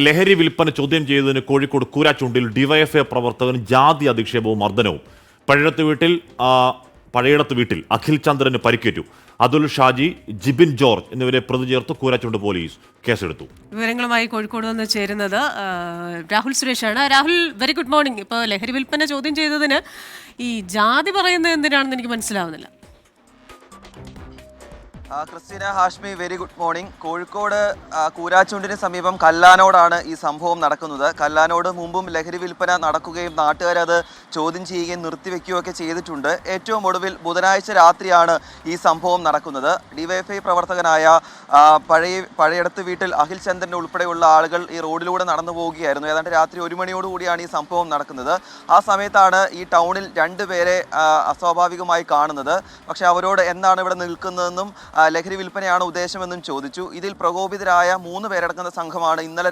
ലഹരി വിൽപ്പന ചോദ്യം ചെയ്തതിന് കോഴിക്കോട് കൂരാച്ചുണ്ടിൽ ഡിവൈഎഫ്ഐ പ്രവർത്തകൻ ജാതി അധിക്ഷേപവും മർദ്ദനവും. പഴയടത്ത് വീട്ടിൽ അഖിൽ ചന്ദ്രന് പരിക്കേറ്റു. അതുൽ ഷാജി, ജിബിൻ ജോർജ് എന്നിവരെ പ്രതി ചേർത്ത് കൂരാച്ചുണ്ട് പോലീസ് കേസെടുത്തു. വിവരങ്ങളുമായി കോഴിക്കോട് നിന്ന് ചേരുന്നത് രാഹുൽ സുരേഷാണ്. Rahul, very good morning. ഇപ്പോൾ ലഹരി വിൽപ്പന ചോദ്യം ചെയ്തതിന് ഈ ജാതി പറയുന്നത് എന്തിനാണെന്ന് എനിക്ക് മനസ്സിലാവുന്നില്ല. Christina, Hashmi, very good morning. Kozhikode കൂരാച്ചുണ്ടിന് സമീപം കല്ലാനോടാണ് ഈ സംഭവം നടക്കുന്നത്. കല്ലാനോട് മുമ്പും ലഹരി വിൽപ്പന നടക്കുകയും നാട്ടുകാരത് ചോദ്യം ചെയ്യുകയും നിർത്തിവെക്കുകയും ഒക്കെ ചെയ്തിട്ടുണ്ട്. ഏറ്റവും ഒടുവിൽ ബുധനാഴ്ച രാത്രിയാണ് ഈ സംഭവം നടക്കുന്നത്. ഡിവൈഎഫ്ഐ പ്രവർത്തകനായ പഴയടത്ത് വീട്ടിൽ അഖിൽ ചന്ദ്രൻ ഉൾപ്പെടെയുള്ള ആളുകൾ ഈ റോഡിലൂടെ നടന്നു പോവുകയായിരുന്നു. ഏതാണ്ട് രാത്രി 1 മണിയോടുകൂടിയാണ് ഈ സംഭവം നടക്കുന്നത്. ആ സമയത്താണ് ഈ ടൗണിൽ 2 പേരെ അസ്വാഭാവികമായി കാണുന്നത്. പക്ഷേ അവരോട് എന്താണ് ഇവിടെ നിൽക്കുന്നതെന്നും ലഹരി വിൽപ്പനയാണ് ഉദ്ദേശമെന്നും ചോദിച്ചു. ഇതിൽ പ്രകോപിതരായ 3 പേരടങ്ങുന്ന സംഘമാണ് ഇന്നലെ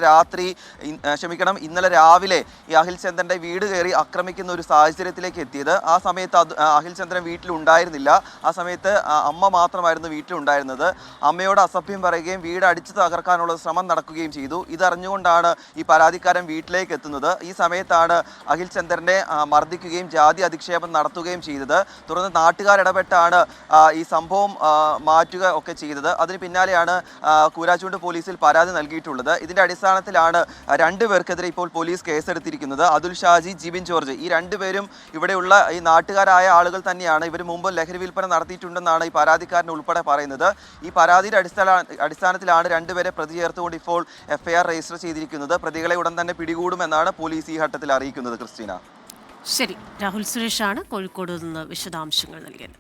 രാവിലെ ഈ അഖിൽ ചന്ദ്രന്റെ വീട് കയറി ആക്രമിക്കുന്ന ഒരു സാഹചര്യത്തിലേക്ക് എത്തിയത്. ആ സമയത്ത് അഖിൽ ചന്ദ്രൻ വീട്ടിലുണ്ടായിരുന്നില്ല. ആ സമയത്ത് അമ്മ മാത്രമായിരുന്നു വീട്ടിലുണ്ടായിരുന്നത്. അമ്മയോട് അസഭ്യം പറയുകയും വീട് അടിച്ചു തകർക്കാനുള്ള ശ്രമം നടക്കുകയും ചെയ്തു. ഇതറിഞ്ഞുകൊണ്ടാണ് ഈ പരാതിക്കാരൻ വീട്ടിലേക്ക് എത്തുന്നത്. ഈ സമയത്താണ് അഖിൽ ചന്ദ്രനെ മർദ്ദിക്കുകയും ജാതി അധിക്ഷേപം നടത്തുകയും ചെയ്തത്. തുടർന്ന് നാട്ടുകാരിടപെട്ടാണ് ഈ സംഭവം മാറ്റുക ഒക്കെ ചെയ്തത്. അതിന് പിന്നാലെയാണ് കൂരാച്ചുണ്ട് പോലീസിൽ പരാതി നൽകിയിട്ടുള്ളത്. ഇതിന്റെ അടിസ്ഥാനത്തിലാണ് 2 പേർക്കെതിരെ ഇപ്പോൾ പോലീസ് കേസെടുത്തിരിക്കുന്നത്. അതുൽ ഷാജി, ജിബിൻ ജോർജ്, ഈ 2 പേരും ഇവിടെയുള്ള ഈ നാട്ടുകാരായ ആളുകൾ തന്നെയാണ്. ഇവർ മുമ്പ് ലഹരി വിൽപ്പന നടത്തിയിട്ടുണ്ടെന്നാണ് ഈ പരാതിക്കാരൻ ഉൾപ്പെടെ പറയുന്നത്. ഈ പരാതിയുടെ അടിസ്ഥാനത്തിലാണ് 2 പേരെ പ്രതി ചേർത്തുകൊണ്ട് ഇപ്പോൾ FIR രജിസ്റ്റർ ചെയ്തിരിക്കുന്നത്. പ്രതികളെ ഉടൻ തന്നെ പിടികൂടുമെന്നാണ് പോലീസ് ഈ ഘട്ടത്തിൽ അറിയിക്കുന്നത്. ക്രിസ്റ്റീന, ശരി. രാഹുൽ സുരേഷാണ് കോഴിക്കോട് നിന്ന് വിശദാംശങ്ങൾ നൽകിയത്.